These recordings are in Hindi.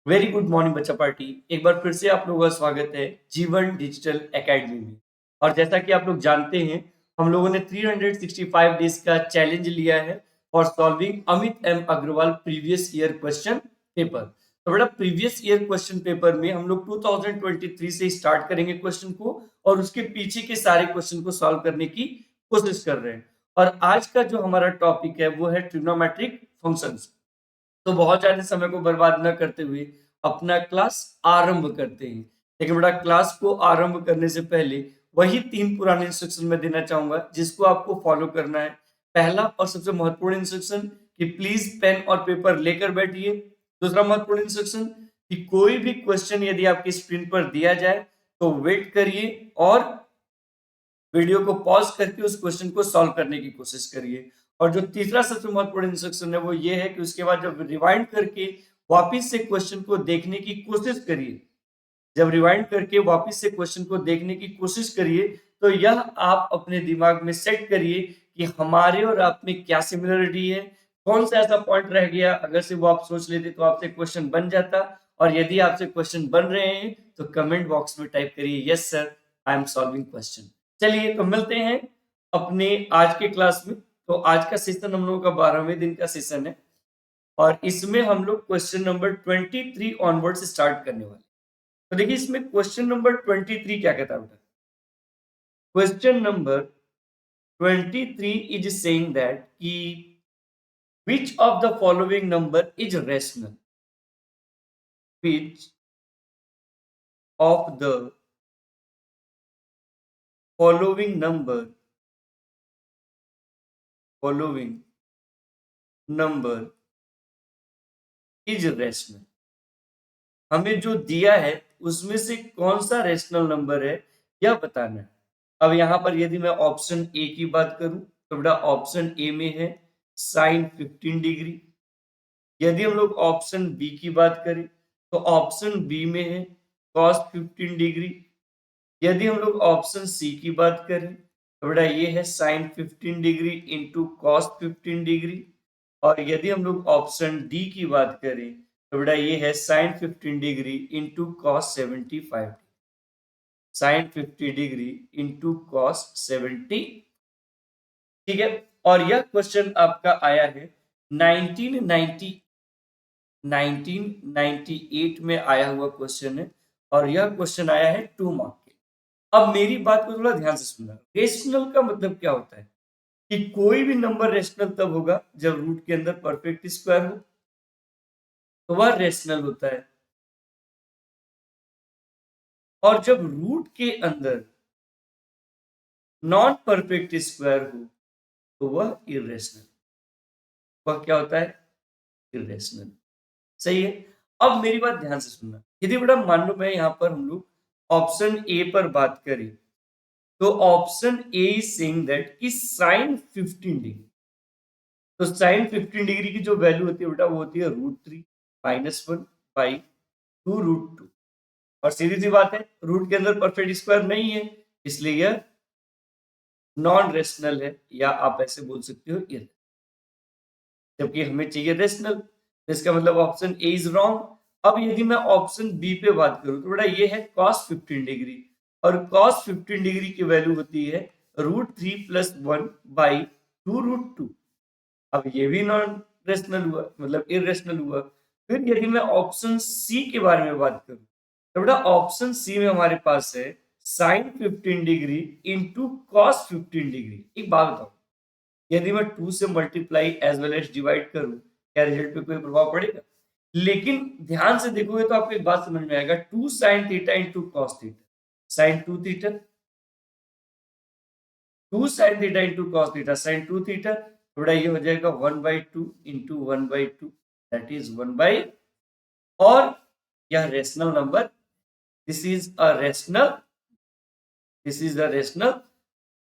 वेरी गुड मॉर्निंग बच्चा पार्टी। एक बार फिर से आप लोगों का स्वागत है जीवन डिजिटल एकेडमी में। और जैसा कि आप लोग जानते हैं, हम लोगों ने 365 डेज का चैलेंज लिया है for solving Amit M Agarwal previous year question paper. तो बेटा प्रीवियस ईयर क्वेश्चन पेपर में हम लोग 2023 से स्टार्ट करेंगे क्वेश्चन को और उसके पीछे के सारे क्वेश्चन को सॉल्व करने की कोशिश कर रहे हैं। और आज का जो हमारा टॉपिक है वो है ट्रिग्नोमेट्रिक फंक्शंस। तो बहुत ज्यादा समय को बर्बाद न करते हुए अपना क्लास आरंभ करते हैं। लेकिन बेटा क्लास को आरंभ करने से पहले वही 3 पुराने इंस्ट्रक्शन मैं देना चाहूंगा जिसको आपको फॉलो करना है। पहला और सबसे महत्वपूर्ण इंस्ट्रक्शन कि प्लीज पेन और पेपर लेकर बैठिए। दूसरा महत्वपूर्ण इंस्ट्रक्शन कि कोई भी क्वेश्चन यदि आपकी स्क्रीन पर दिया जाए तो वेट करिए और वीडियो को पॉज करके उस क्वेश्चन को सॉल्व करने की कोशिश करिए। और जो तीसरा सबसे महत्वपूर्ण इंस्ट्रक्शन है वो ये है कि उसके बाद जब रिवाइंड करके वापस से क्वेश्चन को देखने की कोशिश करिए, जब रिवाइंड करके वापस से क्वेश्चन को देखने की कोशिश करिए तो यह आप अपने दिमाग में सेट करिए कि हमारे और आप में क्या सिमिलरिटी है, कौन सा ऐसा पॉइंट रह गया, अगर से वो आप सोच लेते तो आपसे क्वेश्चन बन जाता। और यदि आपसे क्वेश्चन बन रहे हैं तो कमेंट बॉक्स में टाइप करिए yes sir I am solving question. चलिए तो मिलते हैं अपने आज के क्लास में। तो आज का सेशन हम लोगों का 12वें दिन का सेशन है और इसमें हम लोग क्वेश्चन नंबर 23 ऑनवर्ड से स्टार्ट करने वाले। तो देखिए इसमें क्वेश्चन नंबर 23 क्या कहता है। Question number 23 is saying that कि which of the following number is rational, which of the following number is rational। हमें जो दिया है उसमें से कौन सा रेशनल नंबर है यह बताना है। अब यहां पर यदि मैं ऑप्शन ए की बात करूं तो बेटा ऑप्शन ए में है साइन 15 डिग्री। यदि हम लोग ऑप्शन बी की बात करें तो ऑप्शन बी में है कॉस 15 डिग्री। यदि हम लोग ऑप्शन सी की बात करें तो बेटा ये है sine 15 degree into cos 15 degree. और यदि हम लोग ऑप्शन डी की बात करें तो बेटा ये है sine 15 degree into cos 75, sine 50 degree into cos 70। ठीक है। और यह क्वेश्चन आपका आया है 1998 में आया हुआ क्वेश्चन है और यह क्वेश्चन आया है 2 मार्क के। अब मेरी बात को थोड़ा ध्यान से सुनना। रेशनल का मतलब क्या होता है कि कोई भी नंबर रेशनल तब होगा जब रूट के अंदर परफेक्ट स्क्वायर हो तो वह रेशनल होता है, और जब रूट के अंदर नॉन परफेक्ट स्क्वायर हो तो वह इरेशनल। वह क्या होता है? इरेशनल। सही है। अब मेरी बात ध्यान से सुनना। यदि बेटा मान लो मैं यहां पर हम लोग ऑप्शन ए पर बात करें तो option A is saying that कि साइन 15 डिग्री, तो साइन 15 डिग्री की जो वैल्यू होती है बेटा वो होती है √3 -1 बाई 2√2। और सीधी सी बात है रूट के अंदर परफेक्ट स्क्वायर नहीं है इसलिए यह नॉन रेशनल है, या आप ऐसे बोल सकते हो इरेशनल, जबकि हमें चाहिए रेशनल। तो इसका मतलब ऑप्शन ए इज रॉन्ग। अब यदि मैं ऑप्शन बी पे बात करूं तो बेटा ये है cos 15 डिग्री, और cos 15 डिग्री की वैल्यू होती है √3 + 1 बाई 2√2। अब ये भी नॉन रेशनल हुआ, मतलब इरेशनल हुआ। फिर यदि मैं ऑप्शन सी के बारे में बात करूं तो बेटा ऑप्शन सी में हमारे पास है sine 15 degree into cos 15 degree. एक बात बताओ, यदि मैं 2 से multiply as well as divide करूं क्या रिजल्ट पे कोई प्रभाव पड़ेगा? लेकिन ध्यान से देखोगे तो आपको एक बात समझ में आएगा, 2 sin theta into cos theta, sine 2 theta, 2 sin theta into cos theta, sine 2 theta. थोड़ा ये हो जाएगा 1/2 इंटू 1/2, दैट इज 1 और यह rational number, this is a rational, this is a rational.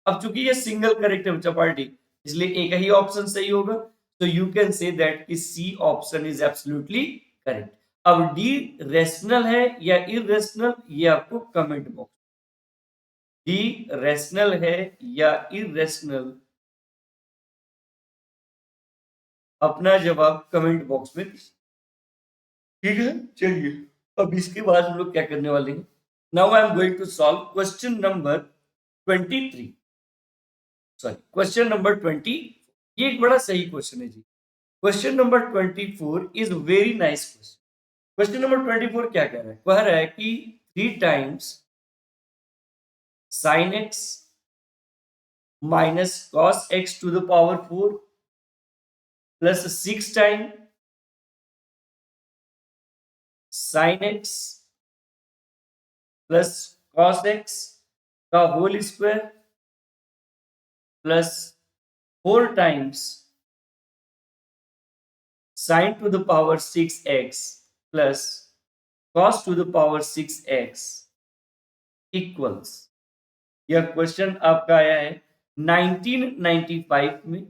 अब चूंकि ये सिंगल करेक्ट है पार्टी, इसलिए एक ही ऑप्शन सही होगा। तो यू कैन से दैट कि C option is absolutely correct. अब डी रेशनल है या इरेशनल ये आपको कमेंट बॉक्स, डी रेशनल है या इरेशनल, अपना जवाब कमेंट बॉक्स में दीजिए। ठीक है, चलिए अब इसके बाद हम लोग क्या करने वाले हैं। Now I am going to solve question number 23, sorry question number 20। ये एक बड़ा सही क्वेश्चन है जी। Question number 24 is very nice question. Question number 24 क्या कह रहा है, कह रहा है कि 3 times sin x minus cos x to the power 4 plus 6 time sin x plus cos x का whole square plus 4 times sin to the power 6x plus cos to the power 6x equals. यह क्वेश्चन आपका आया है 1995 में।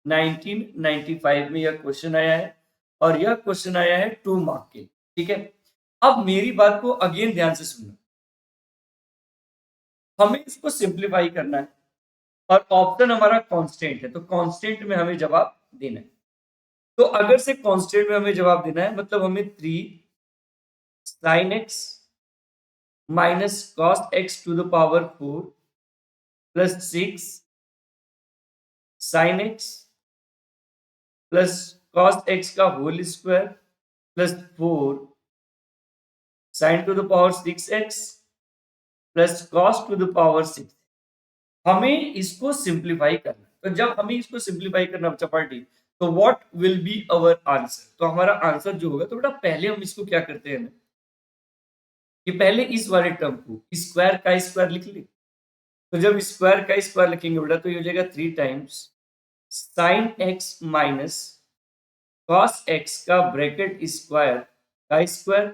1995 में यह क्वेश्चन आया है और यह क्वेश्चन आया है 2 मार्क के, ठीक है। अब मेरी बात को अगेन ध्यान से सुनना, हमें इसको सिंप्लीफाई करना है और ऑप्शन हमारा कांस्टेंट है, तो कांस्टेंट में हमें जवाब देना है। तो अगर से कांस्टेंट में हमें जवाब देना है मतलब हमें 3 sin x minus cos x to the power 4 plus 6 sin x plus cos x का whole square plus 4 sin to the power 6x plus cos to the power 6। हमें इसको सिंप्लीफाई करना है। तो जब हमें इसको सिंप्लीफाई करना बच्चा पार्टी, तो what will be our answer, तो हमारा आंसर जो होगा, तो बेटा पहले हम इसको क्या करते हैं कि पहले इस वाले टर्म को स्क्वायर का स्क्वायर लिख ले। तो जब स्क्वायर का स्क्वायर लिखेंगे बेटा तो ये हो जाएगा 3 times sin x minus cos x का ब्रैकेट स्क्वायर का स्क्वायर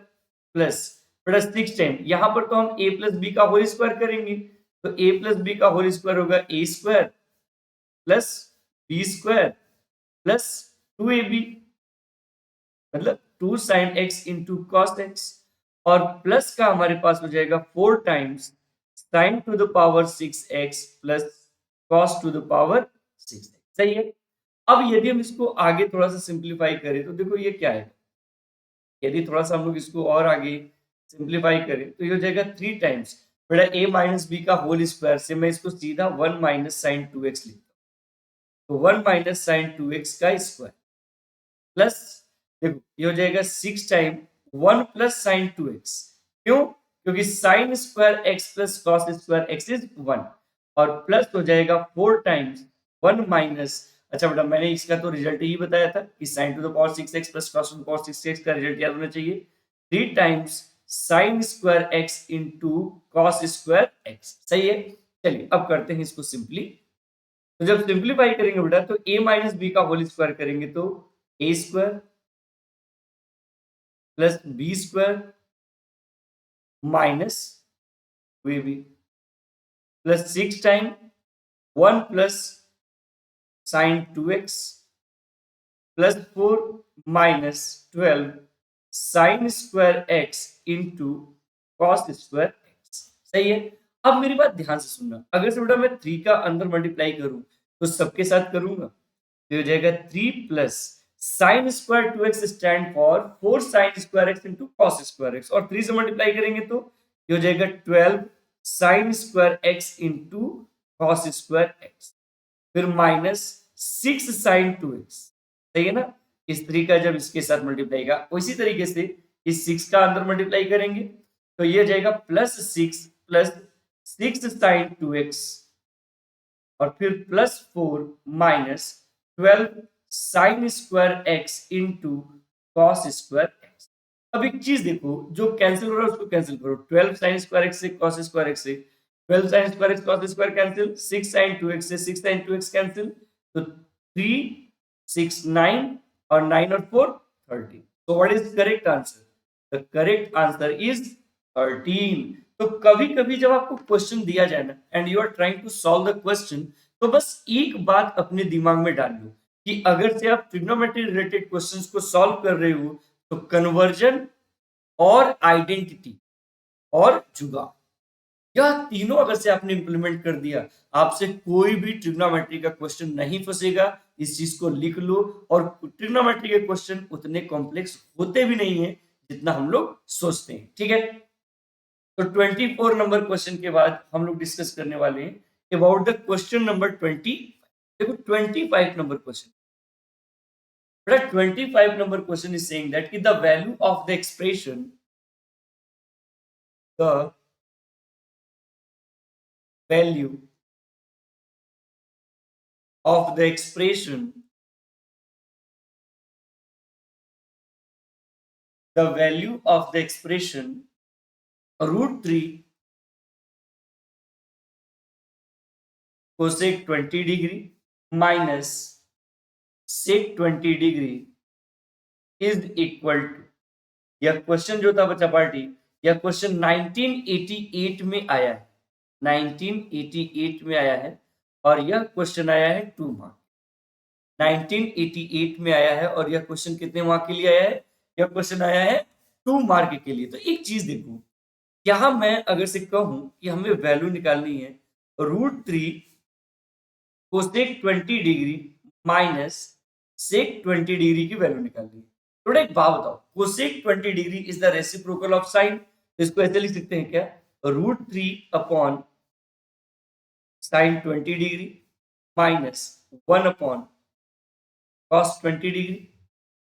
प्लस बेटा 6 टाइम, यहां पर तो हम a प्लस बी का होल स्क्वायर करेंगे, तो a प्लस बी का होल स्क्वायर होगा a square plus B square plus 2ab, मतलब 2 sin x into cos x, और प्लस का हमारे पास हो जाएगा 4 times sin to the power 6x plus cos to the power 6x। सही है। अब यदि हम इसको आगे थोड़ा सा सिंप्लीफाई करें तो देखो ये क्या है, यदि थोड़ा सा हम लोग इसको और आगे सिंप्लीफाई करें तो ये हो जाएगा 3 टाइम्स बेटा a माइनस बी का होल स्क्वायर से मैं इसको सीधा 1 माइनस साइन 2x लिखता हूँ, तो 1 माइनस साइन 2x का स्क्वायर प्लस देखो ये हो जाएगा 6 टाइम 1 प्लस साइन 2x। क्यों? क्योंकि sine square x plus cos square x is 1, और प्लस हो जाएगा 4 टाइम्स 1 माइनस, अच्छा बेटा मैंने इसका तो रिजल्ट ही बताया था कि sin to the power 6x plus cos to the power 6x का रिजल्ट याद होना चाहिए। 3 times sin square x into cos square x। सही है। चलिए अब करते हैं इसको सिंपली। तो जब सिंप्लीफाई करेंगे बेटा तो a माइनस बी का होल स्क्वायर करेंगे तो a square plus B square minus 2ab plus 6 time 1 plus sine 2x plus 4 minus 12 sine square x into cos square x। सही है। अब मेरी बात ध्यान से सुनना, अगर से बेटा मैं 3 का अंदर मल्टीप्लाई करूं तो सबके साथ करूंगा तो हो जाएगा 3 plus sine square 2x stand for 4 sign square x into cos square x, और 3 से मल्टीप्लाई करेंगे तो ये हो जाएगा 12 sine square x into cos square x, फिर माइनस 6 साइन 2x। सही है ना। इस 3 का जब इसके साथ मल्टीप्लाई का उसी तरीके से इस 6 का अंदर मल्टीप्लाई करेंगे तो ये हो जाएगा प्लस 6 साइन 2x, और फिर plus 4 minus 12 sine square x into cos square x। अब एक चीज देखो, जो कैंसिल हो रहा है उसको कैंसिल करो, 12 साइन स्क्वायर x से कॉस स्क्वायर x से 12 sine square x cos square cancel, 6 sine 2x से 6 साइन 2x कैंसिल, तो 3 6 9 और 9 और 4 13। So what is the correct answer? The correct answer is 13। तो कभी कभी जब आपको क्वेश्चन दिया जाए ना and you are trying to solve the question, तो बस एक बात अपने दिमाग में डाल लो कि अगर से आप ट्रिग्नोमेट्री रिलेटेड क्वेश्चंस को सॉल्व कर रहे हो तो कन्वर्जन और आइडेंटिटी और जुगाड़, यह तीनों अगर से आपने इंप्लीमेंट कर दिया, आपसे कोई भी ट्रिग्नोमेट्री का क्वेश्चन नहीं फंसेगा। इस चीज को लिख लो। और ट्रिग्नोमेट्री के क्वेश्चन उतने कॉम्प्लेक्स होते भी नहीं है जितना हम लोग सोचते हैं। ठीक है, तो 24 नंबर क्वेश्चन के बाद हम लोग डिस्कस करने वाले हैं अबाउट द क्वेश्चन नंबर 20। देखो 25 नंबर क्वेश्चन, बेटा 25 number question is saying that कि the value of the expression, the value of the expression, the value of the expression root 3 cosec 20 degree minus sec 20 degree is equal to, यह क्वेश्चन जो था बच्चा पार्टी, यह क्वेश्चन 1988 में आया है, 1988 में आया है और यह क्वेश्चन आया है 2 मार्क। 1988 में आया है और यह क्वेश्चन कितने मार्क के लिए आया है? यह क्वेश्चन आया है 2 मार्क के लिए। तो एक चीज देखो, यहाँ मैं अगर से कहूं कि हमें वैल्यू निकालनी है root 3 cosec 20 degree minus sec 20 degree की वैल्यू निकालनी है। थोड़ा एक बात बताओ, cosec 20 degree is the reciprocal of sine, तो इसको ऐसे लिख सकते हैं क्या, root 3 upon sine 20 degree minus 1 upon cos 20 degree.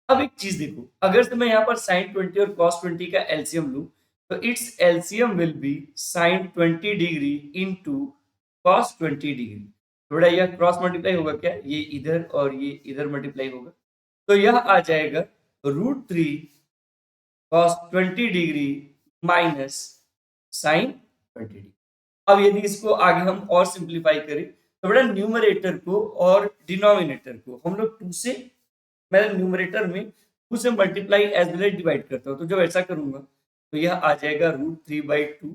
अब एक चीज देखो, अगर से मैं यहाँ पर साइन 20 और कॉस 20 का एलसीएम लूं तो its LCM will be sine 20 degree into cos 20 degree. थोड़ा यह क्रॉस मल्टीप्लाई होगा क्या, ये इधर और ये इधर मल्टीप्लाई होगा, तो यह आ जाएगा root 3 cos 20 degree minus sine 20 degree. अब यदि इसको आगे हम और सिंप्लीफाई करें तो बड़ा न्यूमरेटर को और डिनोमिनेटर को हम लोग 2 से, मैं न्यूमरेटर में 2 से multiply as well as divide करता हूँ, तो जब ऐसा करूंगा तो यह आ जाएगा root 3/2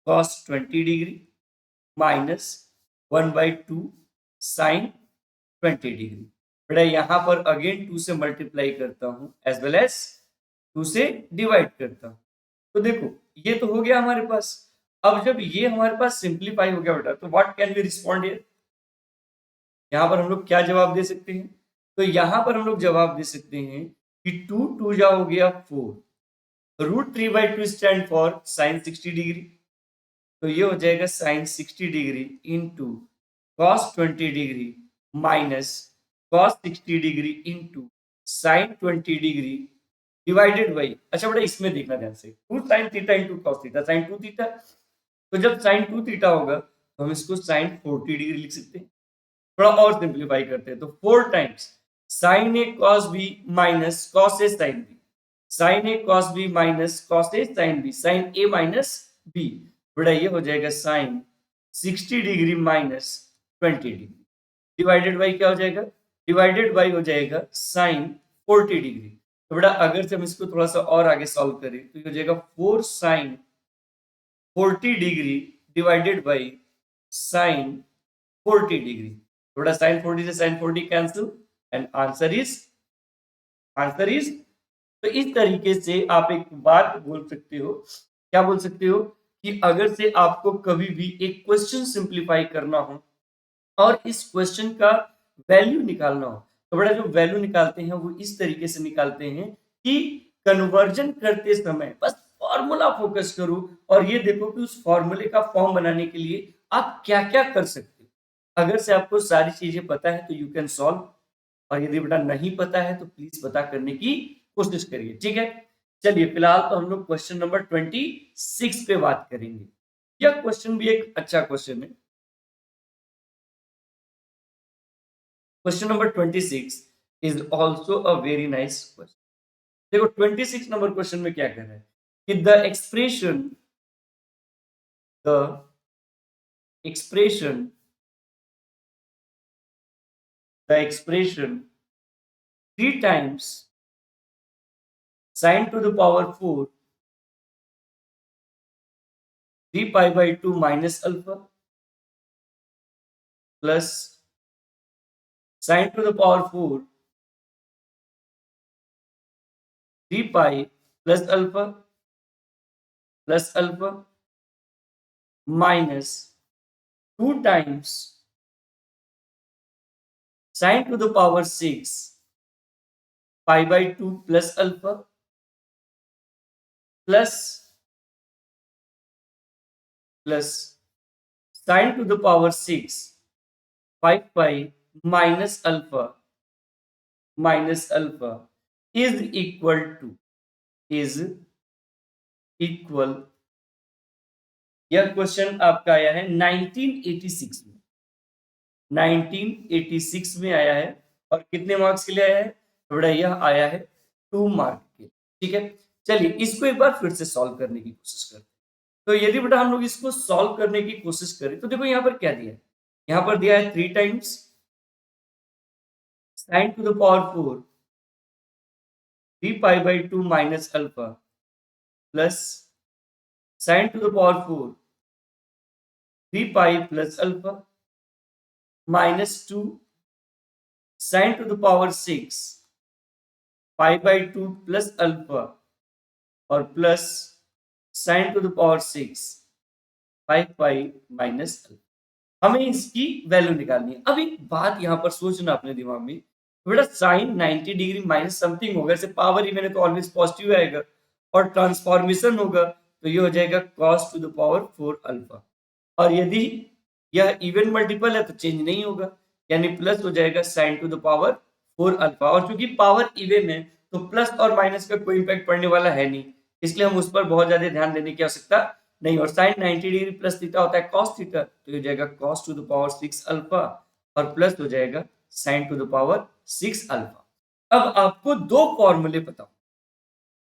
cos 20 degree minus 1/2 sine 20 degree. बेटा यहाँ पर अगेन 2 से मल्टीप्लाई करता हूँ एज वेल एज 2 से डिवाइड करता हूँ। तो देखो ये तो हो गया हमारे पास। अब जब ये हमारे पास सिंप्लीफाई हो गया बेटा, तो what can we respond here, यहाँ पर हम लोग क्या जवाब दे सकते हैं, तो यहाँ पर हम लोग जवाब दे सकते हैं कि 2 2 जा हो गया 4, root 3/2 stand for sine 60 degree, तो ये हो जाएगा sine 60 degree into cos 20 degree minus cos 60 degree into sine 20 degree divided by, अच्छा बेटा इसमें देखना ध्यान से, 2 sine theta into cos theta sine 2 theta, तो जब साइन 2 थीटा होगा तो हम इसको साइन 40 डिग्री लिख सकते हैं। थोड़ा और सिंप्लीफाई करते हैं तो 4 times sine A cos B minus cos A sine B, sine A cos B minus cos A sine B, sine A minus B, बेटा ये हो जाएगा sine 60 degree minus 20 degree divided by क्या हो जाएगा, डिवाइडेड बाई हो जाएगा साइन 40 डिग्री। तो बेटा अगर से हम इसको थोड़ा सा और आगे सॉल्व करें तो ये हो जाएगा 4 sine 40 degree divided by sine 40 degree, थोड़ा साइन 40 से sine 40 cancel and answer is, तो इस तरीके से आप एक बात बोल सकते हो, क्या बोल सकते हो कि अगर से आपको कभी भी एक क्वेश्चन सिंप्लीफाई करना हो और इस क्वेश्चन का वैल्यू निकालना हो, तो बड़ा जो वैल्यू निकालते हैं वो इस तरीके से निकालते हैं कि कन्वर्जन करते समय बस फॉर्मूला फोकस करो और ये देखो कि उस फॉर्मूले का फॉर्म बनाने के लिए आप क्या क्या कर सकते हो। अगर से आपको सारी चीजें पता है तो यू कैन सॉल्व, और यदि बेटा नहीं पता है तो प्लीज पता करने की कोशिश करिए। ठीक है, चलिए फिलहाल तो हम लोग क्वेश्चन नंबर 26 पे बात करेंगे। यह क्वेश्चन भी एक अच्छा क्वेश्चन है। Question number 26 is also a very nice question. देखो 26 नंबर क्वेश्चन में क्या कह रहा है कि the expression the expression 3 times sine to the power 4 3 pi by 2 minus alpha plus sine to the power 4 3 pi plus alpha minus 2 times sine to the power 6 pi by 2 plus alpha plus sine to the power 6 5 pi minus alpha is equal यह क्वेश्चन आपका आया है 1986 में 1986 में आया है। और कितने मार्क्स के लिए आया है? थोड़ा यह आया है 2 मार्क के। ठीक है, चलिए इसको एक बार फिर से सॉल्व करने की कोशिश करते हैं। तो यदि बेटा हम लोग इसको सॉल्व करने की कोशिश करें तो देखो यहाँ पर क्या दिया है। यहाँ पर दिया है 3 times sine to the power 4 3 pi by 2 minus alpha plus sine to the power 4 3 pi plus alpha minus 2 sine to the power 6 pi by 2 plus alpha और plus sine to the power 6 5 pi minus alpha. हमें इसकी वैल्यू निकालनी है। अब एक बात यहाँ पर सोचना अपने दिमाग में, बेटा साइन 90 डिग्री माइनस समथिंग होगा, जैसे पावर इवन है तो ऑलवेज पॉजिटिव आएगा, और ट्रांसफॉर्मेशन होगा तो ये हो जाएगा cos to the power 4 alpha. और यदि यह इवन मल्टीपल है तो चेंज नहीं होगा, यानी प्लस हो जाएगा sine to the power 4 alpha. और चूंकि पावर इवन है तो प्लस और माइनस का कोई इंपैक्ट पड़ने वाला है नहीं, इसलिए हम उस पर बहुत ज्यादा ध्यान देने की आवश्यकता नहीं। और साइन 90 डिग्री प्लस थीटा होता है cos थीटा, तो ये हो जाएगा cos to the power 6 alpha और प्लस हो जाएगा sine to the power 6 alpha. अब आपको दो फॉर्मूले पता हो,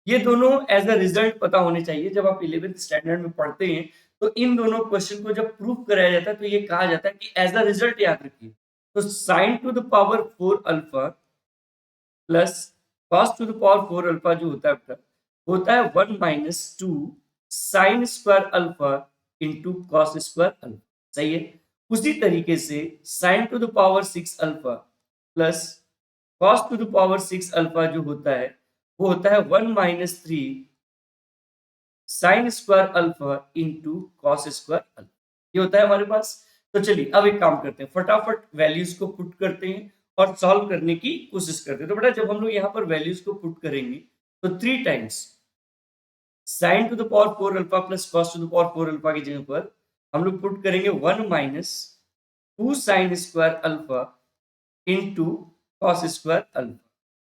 ये दोनों एज अ रिजल्ट पता होने चाहिए। जब आप 11th स्टैंडर्ड में पढ़ते हैं तो इन दोनों क्वेश्चन को जब प्रूफ कराया जाता है तो ये कहा जाता है कि एज अ रिजल्ट याद रखिए। तो sign to the power 4 alpha plus cos to the power 4 alpha जो होता है 1 minus 2 sine square alpha into cos square alpha. सही है। उसी तरीके से sign to the power 6 alpha plus cos to the power 6 alpha जो होता है वो होता है 1 minus 3 sign square alpha into cos square alpha. ये होता है हमारे पास। तो चलिए अब एक काम करते हैं, फटाफट वैल्यूज को पुट करते हैं और सॉल्व करने की कोशिश करते हैं। तो बेटा जब हम लोग यहाँ पर वैल्यूज को पुट करेंगे तो 3 times sine to the power 4 alpha plus cos to the power 4 alpha की जगह पर हम लोग पुट करेंगे 1 minus 2 sine square alpha into cos square alpha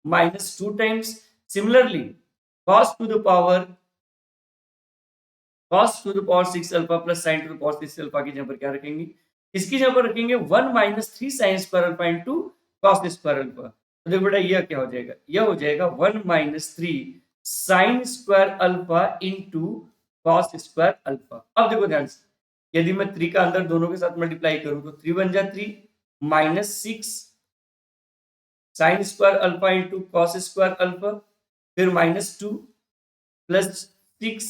minus 2 times similarly cos to the power 6 alpha plus sine to the power 6 alpha की जगह पर क्या रखेंगे? इसकी जगह पर रखेंगे 1 minus 3 sign square alpha into cos square alpha. तो देखो बेटा यह क्या हो जाएगा? यह हो जाएगा 1 minus 3 sign square alpha into cos square alpha. अब देखो ध्यान से, यदि मैं 3 का अंदर दोनों के साथ मल्टीप्लाई करूं तो 3 बन जा 3 minus 6 sine square alpha into cos square alpha, फिर minus 2 plus 6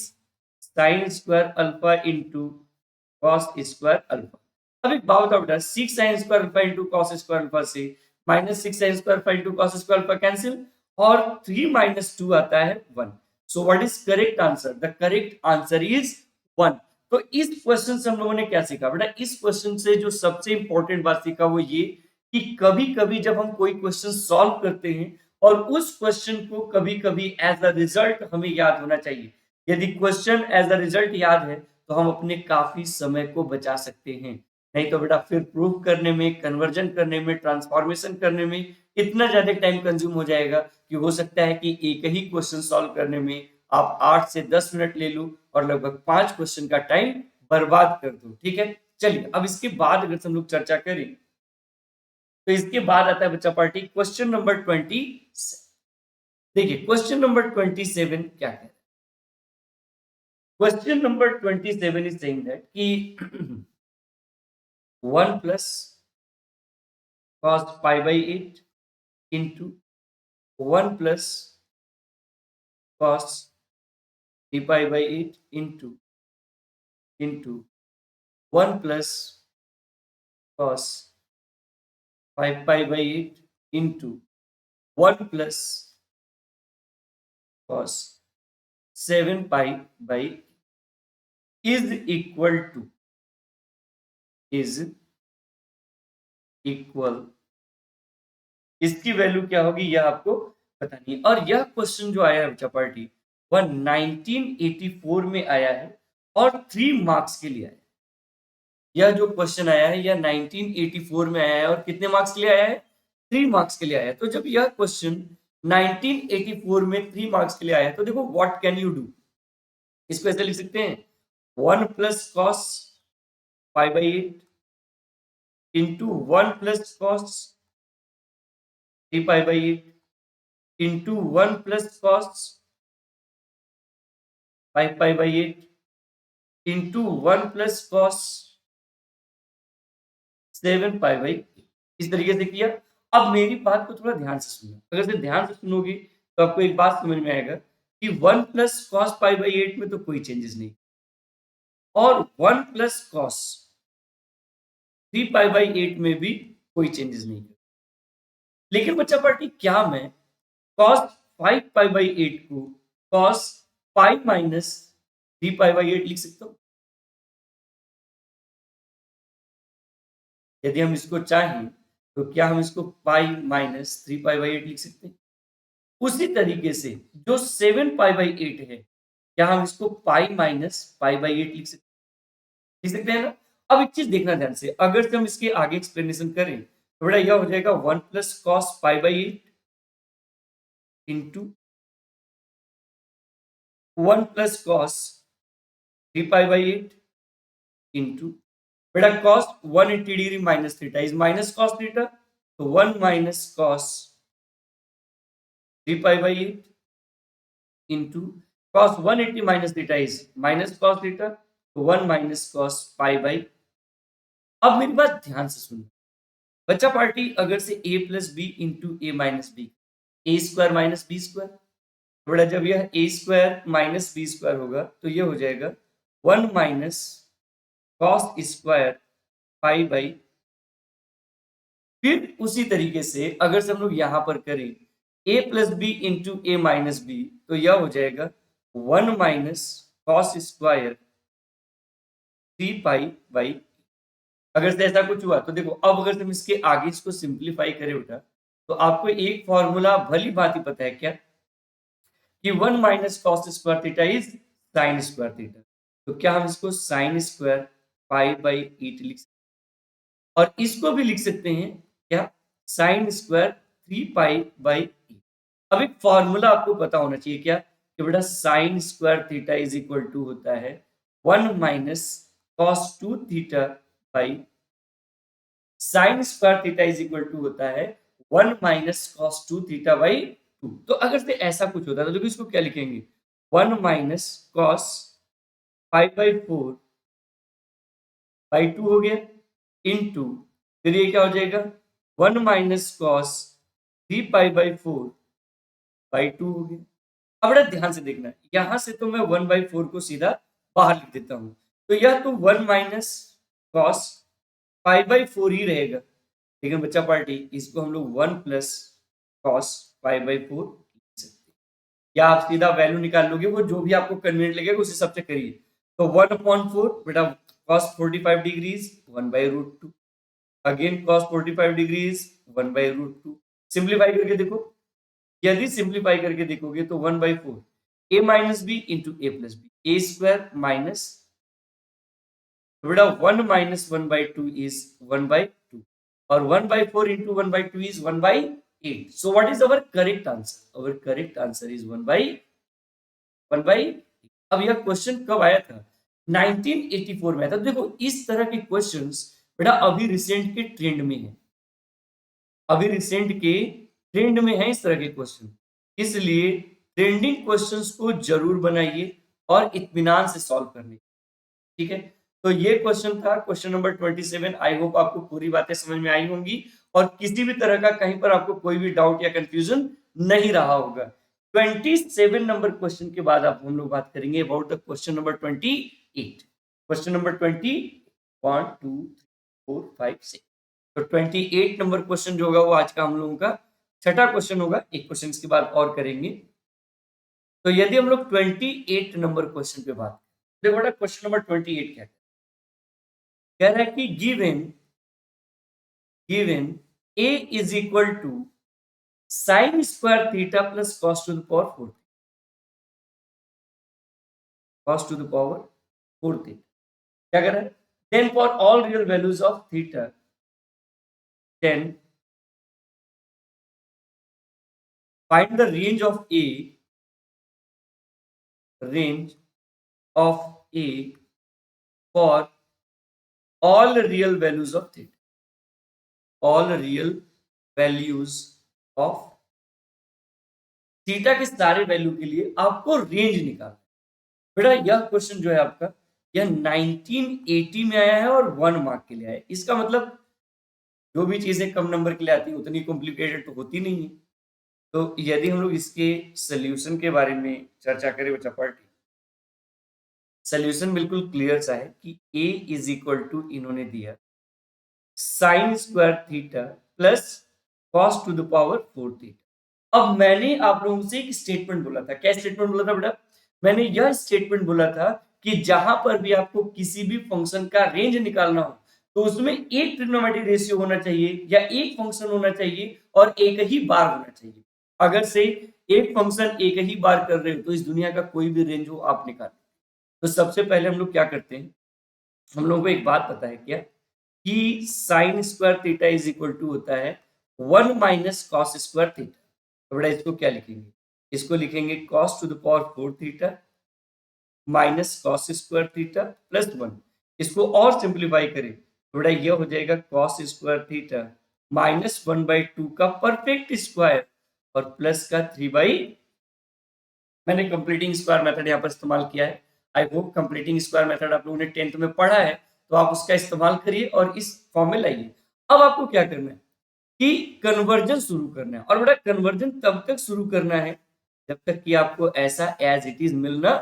sine square alpha into cos square alpha. अब एक बात बताओ बेटा, 6 sine square alpha into cos square alpha से minus 6 sine square alpha into cos square alpha cancel, और 3 माइनस 2 आता है 1। So what is correct answer? The correct answer is 1। तो इस क्वेश्चन से हम लोगों ने क्या सीखा बेटा? इस क्वेश्चन से जो सबसे इंपॉर्टेंट बात सीखा वो ये कि कभी कभी जब हम कोई क्वेश्चन सॉल्व करते हैं और उस क्वेश्चन को कभी कभी एज अ रिजल्ट हमें याद होना चाहिए। यदि क्वेश्चन एज अ रिजल्ट याद है तो हम अपने काफी समय को बचा सकते हैं। नहीं तो बेटा फिर प्रूफ करने में, कन्वर्जन करने में, ट्रांसफॉर्मेशन करने में इतना ज्यादा टाइम कंज्यूम हो जाएगा कि हो सकता है कि एक ही क्वेश्चन सॉल्व करने में आप 8 से 10 मिनट ले लो और लगभग 5 क्वेश्चन का टाइम बर्बाद कर दो। ठीक है, चलिए अब इसके बाद अगर हम लोग चर्चा करें तो इसके बाद आता है बच्चा पार्टी क्वेश्चन नंबर 20। देखिए क्वेश्चन नंबर 27 क्या है? Question number 27 is saying that कि 1 plus cos pi by 8 into 1 plus cos 3 pi by 8 into 1 plus cos 5 pi by 8 into 1 plus cos 7 pi by is equal इसकी वैल्यू क्या होगी यह आपको बतानी है। और यह क्वेश्चन जो आया है बच्चा पार्टी वह 1984 में आया है और 3 मार्क्स के लिए आया है। यह जो क्वेश्चन आया है यह 1984 में आया है और कितने मार्क्स के लिए आया है? 3 मार्क्स के लिए आया है। तो जब यह क्वेश्चन 1984 में 3 मार्क्स के लिए आया है तो देखो व्हाट कैन यू डू, इसको ऐसे लिख सकते हैं 1 plus cos pi by 8 into 1 plus cos 3 pi by 8 into 1 plus cos 5 pi by 8 into 1 plus cos 7 pi by 8। इस तरीके से किया। अब मेरी बात को थोड़ा ध्यान से सुनना, अगर से ध्यान से सुनोगे तो आपको एक बात समझ में आएगा कि 1 प्लस कॉस पाई बाई 8 में तो कोई चेंजेस नहीं और 1 प्लस कॉस 3 पाई बाई 8 में भी कोई चेंजेस नहीं। लेकिन बच्चा पार्टी क्या मैं कॉस 5 पाई बाई 8 को cos pi minus 3 pi by 8 लिख सकता हूँ? यदि हम इसको चाहें तो क्या हम इसको पाई माइनस 3 पाई बाई 8 लिख सकते हैं? उसी तरीके से जो 7 पाई बाई 8 है, क्या हम इसको पाई माइनस पाई बाई 8 लिख सकते हैं ना? अब एक चीज देखना ध्यान से, अगर से हम इसके आगे एक्सप्लेनेशन करें तो बेटा यह हो जाएगा 1 plus cos pi by 8 into 1 plus cos 3 pi by 8 into बेटा cos 180 degree minus theta is minus cos theta, तो 1 minus cos 3 pi by 8 into cos 180 minus theta is minus cos theta, तो 1 माइनस cos पाई बाई। अब मेरी बात ध्यान से सुनो बच्चा पार्टी, अगर से a plus B into A minus B, A square minus B square, बड़ा जब यह A square minus B square होगा तो यह हो जाएगा 1 minus cos square pi by. फिर उसी तरीके से अगर से हम लोग यहां पर करें a plus B into A minus B, तो यह हो जाएगा 1 minus cos square 3 pi by. अगर से ऐसा कुछ हुआ तो देखो, अब अगर हम इसके आगे इसको सिंप्लीफाई करें बेटा, तो आपको एक फॉर्मूला भली भांति पता है क्या कि 1 minus cos square theta is sine square theta. तो क्या हम इसको साइन स्क्वायर पाई बाई 8 लिख सकते हैं और इसको भी लिख सकते हैं क्या साइन स्क्वायर 3 पाई बाई 8। अब एक फॉर्मूला आपको पता होना चाहिए क्या कि बेटा sine square theta is equal to होता है 1 minus cos 2 theta by sine square theta is equal to होता है 1 माइनस कॉस 2 थीटा बाई 2। तो अगर से ऐसा कुछ होता है तो देखो इसको क्या लिखेंगे 1 माइनस कॉस 5 बाई 4 बाई 2 हो गया इनटू फिर ये क्या हो जाएगा 1 minus cos 3 pi by 4 by 2 हो गया। अब बड़ा ध्यान से देखना, यहां से तो मैं 1 बाई 4 को सीधा बाहर लिख देता हूं, तो यह तो 1 माइनस कॉस 5 बाई 4 ही रहेगा। लेकिन बच्चा पार्टी इसको हम लोग 1 प्लस कॉस 5 बाई 4 लिख सकते हैं, या आप सीधा वैल्यू निकाल लोगे, वो जो भी आपको कन्वीनियंट लगेगा उस हिसाब से करिए। तो 1 अपॉन 4 बेटा cos 45 degrees 1 by root 2, again cos 45 degrees 1 by root 2। Simplify करके देखो, यदि सिंप्लीफाई करके देखोगे तो 1 by 4 A minus B into A plus B, A square minus बेटा 1 माइनस 1 बाई 2 इज 1 बाई 2 और 1 by 4 into 1 by 2 is 1 by 8. So what is our correct answer? Our correct answer is 1 by 1 by 8. अब यह क्वेश्चन कब आया था? 1984 में आया था। देखो इस तरह के क्वेश्चंस बेटा अभी रिसेंट के ट्रेंड में है, अभी रिसेंट के ट्रेंड में है इस तरह के क्वेश्चन, इसलिए ट्रेंडिंग क्वेश्चंस को जरूर बनाइए और इत्मीनान से सॉल्व करने, ठीक है। तो ये क्वेश्चन था क्वेश्चन नंबर 27। आई होप आपको पूरी बातें समझ में आई होंगी और किसी भी तरह का कहीं पर आपको कोई भी डाउट या कंफ्यूजन नहीं रहा होगा। 27 नंबर क्वेश्चन के बाद आप हम लोग बात करेंगे about the question number 28। Question number 20 1 2 3 4 5 6। तो 28 नंबर क्वेश्चन जो होगा वो आज का हम लोगों का छठा क्वेश्चन होगा। एक क्वेश्चन इसके बाद और करेंगे। तो यदि हम लोग 28 नंबर क्वेश्चन पे बात करें, देखो बेटा क्वेश्चन नंबर 28 क्या कह रहा है कि given a is equal to sine square theta plus cos to the power 4। cos to the power 4 theta. क्या कर रहा है? Then for all real values of theta, then find the range of A for all real values of theta. All real values of theta के सारे वैल्यू के लिए आपको रेंज निकालना। बेटा यह क्वेश्चन जो है आपका, यह 1980 में आया है और 1 मार्क के लिए आया है। इसका मतलब जो भी चीजें कम नंबर के लिए आती है उतनी कॉम्प्लिकेटेड तो होती नहीं है। तो यदि हम लोग इसके सोल्यूशन के बारे में चर्चा करें बच्चा पार्टी, सोल्यूशन बिल्कुल क्लियर सा है कि a इज इक्वल टू इन्होंने दिया sign square theta plus cos to the power 4 theta. अब मैंने आप लोगों से एक स्टेटमेंट बोला था। क्या स्टेटमेंट बोला था बेटा? मैंने यह स्टेटमेंट बोला था कि जहां पर भी आपको किसी भी फंक्शन का रेंज निकालना हो तो उसमें एक ट्रिग्नोमेट्रिक रेशियो होना चाहिए या एक फंक्शन होना चाहिए और एक ही बार होना चाहिए। अगर से एक फंक्शन एक ही बार कर रहे हो तो इस दुनिया का कोई भी रेंज हो आप निकाल। तो सबसे पहले हम लोग क्या करते हैं, हम लोगों को एक बात पता है क्या कि sine square theta is equal to होता है 1 माइनस कॉस स्क्वायर थीटा। तो बेटा इसको क्या लिखेंगे? इसको लिखेंगे cos to the power 4 theta minus cos square theta plus 1। इसको और सिंप्लीफाई करें तो बेटा यह हो जाएगा कॉस स्क्वायर थीटा माइनस 1/2 का परफेक्ट स्क्वायर और प्लस का 3 मैंने कंप्लीटिंग स्क्वायर मेथड यहाँ पर इस्तेमाल किया है। I hope completing square method आप लोगों ने 10th में पढ़ा है, तो आप उसका इस्तेमाल करिए और इस फॉर्म में लाइए। अब आपको क्या करना है कि कन्वर्जन शुरू करना है, और बेटा कन्वर्जन तब तक शुरू करना है जब तक कि आपको ऐसा एज इट इज मिल ना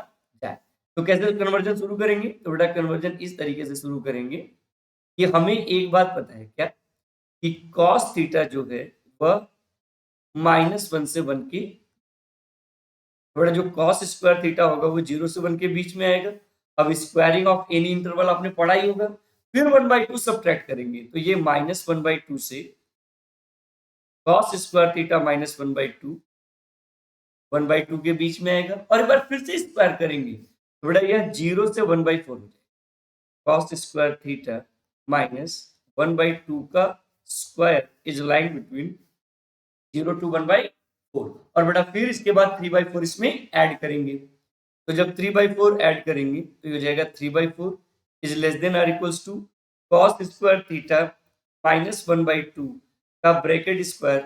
जाए। तो कैसे कन्वर्जन शुरू करेंगे? तो बेटा कन्वर्जन इस तरीके से शुरू करेंगे कि हमें एक बात पता है क्या कि कॉस थीटा जो है वह -1 से 1 की, थोड़ा जो cos स्क्वायर थीटा होगा वो 0 से 1 के बीच में आएगा। अब स्क्वायरिंग ऑफ एनी इंटरवल आपने पढ़ा ही होगा। फिर 1/2 सब्ट्रैक्ट करेंगे तो ये -1/2 से cos स्क्वायर थीटा -1/2 1/2 के बीच में आएगा और एक बार फिर से स्क्वायर करेंगे तो बेटा यह 0 से 1/4 हो जाएगा। cos स्क्वायर थीटा -1/2 का square is line between 0 to 1/4 और बेटा फिर इसके बाद 3/4 इसमें ऐड करेंगे। तो जब 3/4 ऐड करेंगे तो ये हो जाएगा 3/4 इज लेस देन और equals to cos square theta -1/2 का bracket square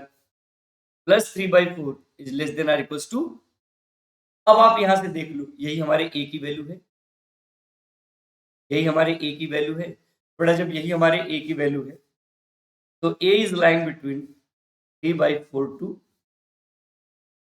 plus 3/4 is less than और इक्वल्स टू। अब आप यहां से देख लो, यही हमारे a की वैल्यू है, यही हमारे a की वैल्यू है। बेटा जब यही हमारे a की वैल्यू है तो a is lying between 3/4 to,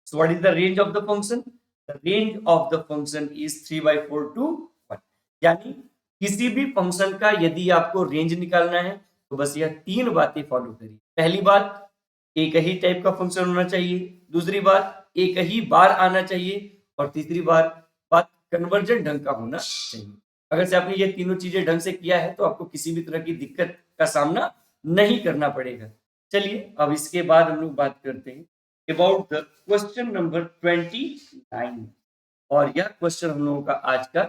so what is the range of the function? The range of the function is 3/4 to 1। यानी किसी भी फंक्शन का यदि आपको रेंज निकालना है तो बस यह तीन बातें फॉलो करिए। पहली बात, एक ही टाइप का फंक्शन होना चाहिए। दूसरी बात, एक ही बार आना चाहिए। और तीसरी बात कन्वर्जन ढंग का होना चाहिए। अगर से आपने ये तीनों चीजें ढंग से किया है तो आपको किसी भी तरह की दिक्कत का सामना नहीं करना पड़ेगा। चलिए अब इसके बाद हम लोग बात करते हैं अबाउट द क्वेश्चन नंबर 29 और यह क्वेश्चन हम लोगों का आज का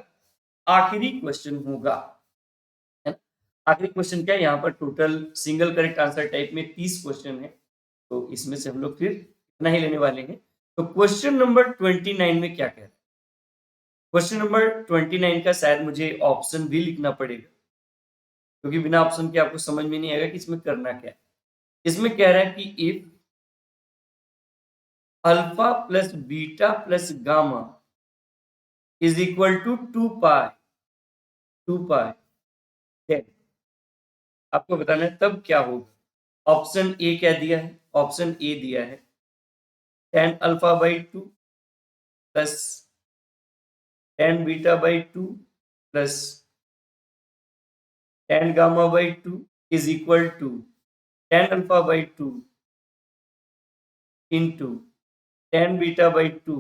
आखिरी क्वेश्चन होगा, है ना। आखिरी क्वेश्चन क्या है, यहाँ पर total single correct answer type में 30 क्वेश्चन है, तो इसमें से हम लोग फिर इतना ही लेने वाले हैं। तो क्वेश्चन नंबर 29 में क्या कह रहा है? क्वेश्चन नंबर 29 का शायद मुझे ऑप्शन भी लिखना पड़ेगा क्योंकि बिना ऑप्शन के आपको समझ में नहीं आएगा कि इसमें करना क्या है। इसमें कह रहा है कि if alpha plus beta plus gamma is equal to 2 pi, then आपको बताना है तब क्या होगा। ऑप्शन ए क्या दिया है? ऑप्शन ए दिया है tan alpha by 2 plus tan beta by 2 plus tan gamma by 2 is equal to tan alpha by 2 into tan beta by 2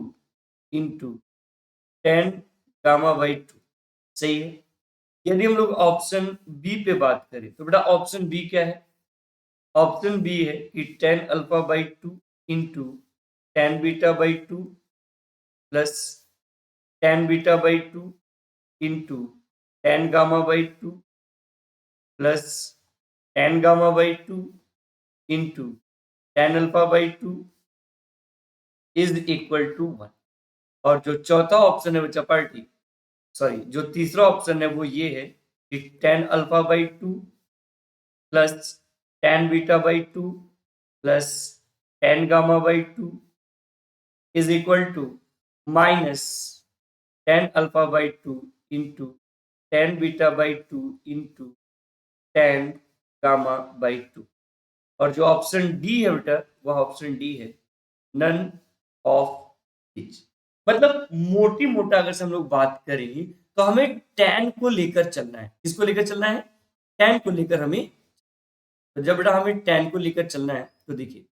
into tan gamma by 2। सही है। यदि हम लोग ऑप्शन बी पे बात करें तो बेटा ऑप्शन बी क्या है? ऑप्शन बी है कि tan alpha by 2 into tan beta by 2 plus tan beta by 2 into tan gamma by two plus tan gamma by two into tan alpha by two is equal to 1। और जो चौथा ऑप्शन है बच्चा पार्टी, सॉरी जो तीसरा ऑप्शन है वो ये है कि tan alpha by two plus tan beta by two plus tan gamma by two is equal to minus tan alpha by two into tan beta by two into tan gamma by two. और जो ऑप्शन डी है बेटा वह ऑप्शन डी है नन ऑफ दिस। मतलब मोटी मोटा अगर से हम लोग बात करें तो हमें टेन को लेकर चलना है। किसको लेकर चलना है? टेन को लेकर हमें। तो जब बेटा हमें टेन को लेकर चलना है तो देखिए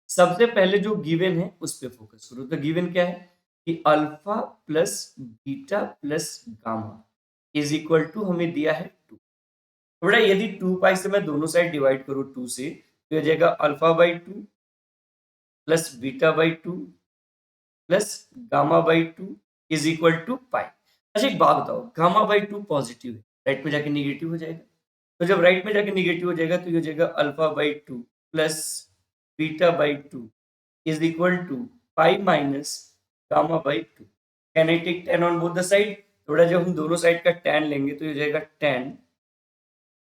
सबसे पहले जो गिवन है उस पर फोकस करो। तो गिवन क्या है कि alpha plus beta plus gamma is equal to हमें दिया है 2। तो बेटा यदि 2 पाई से मैं दोनों साइड डिवाइड करूं 2 से तो हो जाएगा alpha by 2 plus beta by 2 plus gamma by 2 is equal to pi. अच्छा एक बात बताओ, गामा बाई 2 पॉजिटिव है, राइट में जाके निगेटिव हो जाएगा। तो जब राइट में जाके निगेटिव हो जाएगा तो ये हो जाएगा alpha by 2 plus beta by 2 is equal to pi minus gamma by 2। Can I take 10 on both the side? थोड़ा जब हम दोनों साइड का tan लेंगे तो ये हो जाएगा 10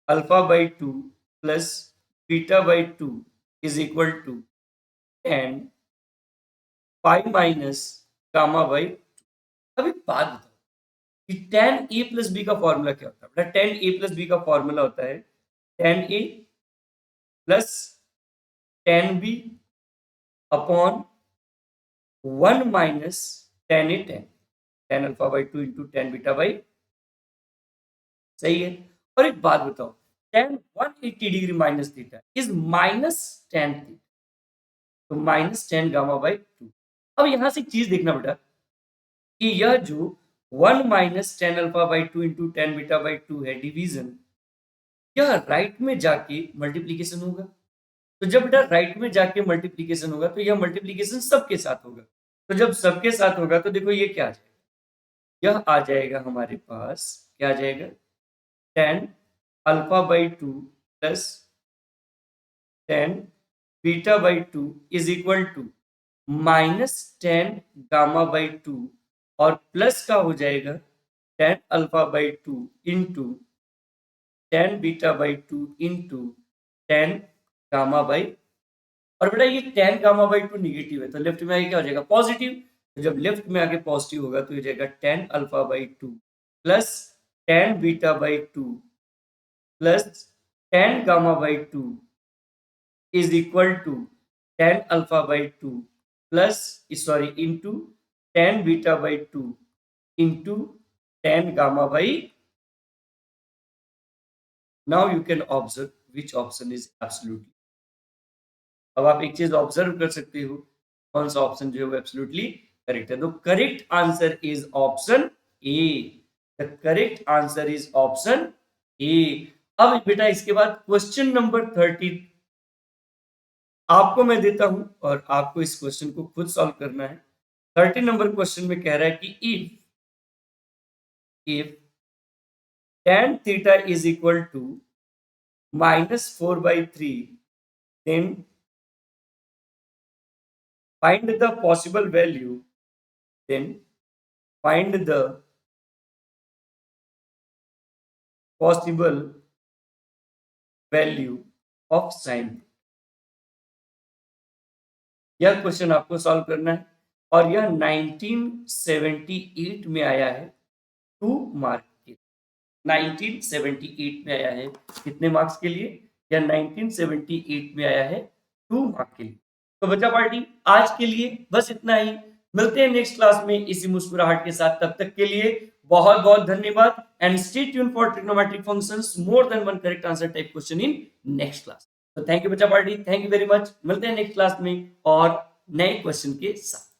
alpha by 2 plus beta by 2 is equal to 10 pi minus gamma by 2। अब एक बात बताओ कि tan a प्लस बी का फॉर्मूला क्या होता है? बेटा tan a प्लस बी का फॉर्मूला होता है tan a plus tan b upon 1 minus tan a tan alpha by 2 into tan beta by. सही है। और एक बात बताओ, tan 180 degree minus theta is minus tan theta, तो माइनस tan गामा बाई 2। अब यहां से एक चीज देखना बेटा कि यह जो 1 minus tan alpha by 2 into tan beta by 2 है डिवीजन, यह राइट में जाके मल्टीप्लीकेशन होगा। तो जब बेटा राइट में जाके मल्टीप्लीकेशन होगा तो यह मल्टीप्लीकेशन सबके साथ होगा। तो जब सबके साथ होगा तो देखो ये क्या आ जाएगा, यह आ जाएगा हमारे पास, क्या आ जाएगा tan alpha by 2 plus tan beta by 2 is equal to minus tan gamma by 2 और प्लस का हो जाएगा tan alpha by 2 into tan beta by 2 into tan gamma by. और बेटा ये tan गामा बाई 2 निगेटिव है तो लेफ्ट में आगे क्या हो जाएगा पॉजिटिव। तो जब लेफ्ट में आगे पॉजिटिव होगा तो ये जाएगा tan alpha by 2 plus tan beta by 2 plus tan gamma by 2 is equal to tan alpha by 2 plus sorry into tan beta by 2 into tan gamma by. Now you can observe which option is absolutely. अब आप एक चीज ऑब्जर्व कर सकते हो कौन सा ऑप्शन जो है वो एब्सोल्युटली करेक्ट है। तो correct answer is option A. The correct answer is option A. अब बेटा इसके बाद क्वेश्चन नंबर 30 आपको मैं देता हूं और आपको इस क्वेश्चन को खुद सॉल्व करना है। 30 नंबर क्वेश्चन में कह रहा है कि if tan theta is equal to -4/3 then find the possible value, then find the possible value of sin। यह क्वेश्चन आपको सॉल्व करना है और यह 1978 में आया है 2 मार्क के। 1978 में आया है कितने मार्क्स के लिए? यह 1978 में आया है 2 मार्क के लिए। तो बच्चा पार्टी आज के लिए बस इतना ही। मिलते हैं नेक्स्ट क्लास में इसी मुस्कुराहट के साथ। तब तक के लिए बहुत बहुत धन्यवाद and stay tune for trigonometric functions more than one correct answer type question in next class. तो थैंक यू बच्चा party, thank you very much. मिलते हैं नेक्स्ट क्लास में और नए क्वेश्चन के साथ।